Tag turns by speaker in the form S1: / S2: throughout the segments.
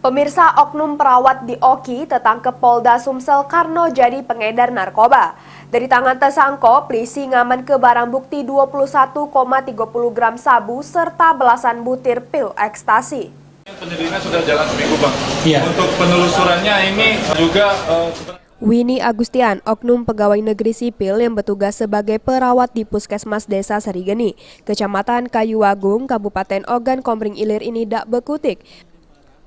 S1: Pemirsa, oknum perawat di Oki tertangkap Polda Sumsel karena jadi pengedar narkoba. Dari tangan tersangka, polisi ngaman ke barang bukti 21,30 gram sabu serta belasan butir pil ekstasi.
S2: Penyelidikan sudah jalan seminggu, Bang.
S3: Iya.
S2: Untuk penelusurannya ini juga
S1: Winnie Agustian, oknum pegawai negeri sipil yang bertugas sebagai perawat di Puskesmas Desa Sarigeni, Kecamatan Kayuagung, Kabupaten Ogan Komering Ilir ini dak bekutik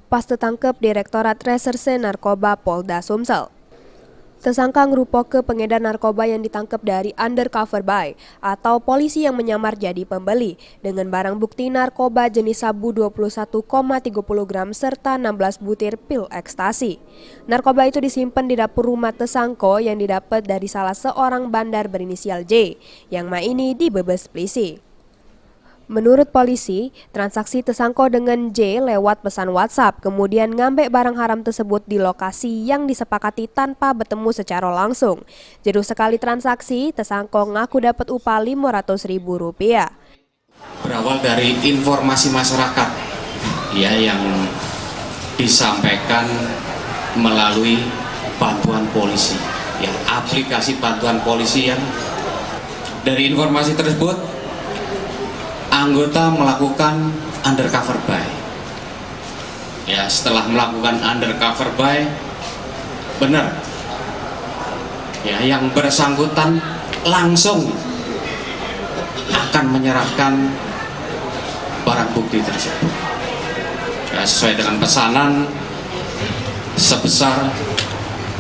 S1: pas tertangkap Direktorat Reserse Narkoba Polda Sumsel. Tersangka ngerupo ke pengedar narkoba yang ditangkap dari undercover buy atau polisi yang menyamar jadi pembeli dengan barang bukti narkoba jenis sabu 21,30 gram serta 16 butir pil ekstasi. Narkoba itu disimpan di dapur rumah tersangka yang didapat dari salah seorang bandar berinisial J yang ini dibebas polisi. Menurut polisi, transaksi tersangka dengan J lewat pesan WhatsApp, kemudian ngambek barang haram tersebut di lokasi yang disepakati tanpa bertemu secara langsung. Jadi sekali transaksi, tersangka ngaku dapat upah Rp500.000.
S3: Berawal dari informasi masyarakat ya yang disampaikan melalui bantuan polisi, ya aplikasi bantuan polisi yang dari informasi tersebut anggota melakukan undercover buy. Ya, setelah melakukan undercover buy, benar. Ya, yang bersangkutan langsung akan menyerahkan barang bukti tersebut. Ya, sesuai dengan pesanan sebesar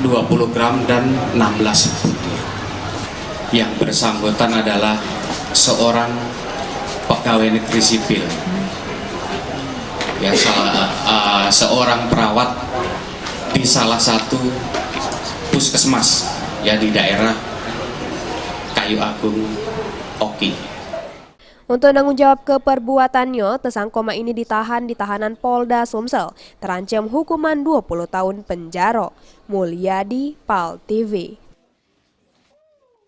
S3: 20 gram dan 16 butir. Yang bersangkutan adalah seorang pegawai negeri sipil, ya seorang perawat di salah satu puskesmas ya di daerah Kayuagung, Oki.
S1: Untuk tanggung jawab ke perbuatannya, tersangka ini ditahan di tahanan Polda Sumsel, terancam hukuman 20 tahun penjara. Mulyadi, PAL TV.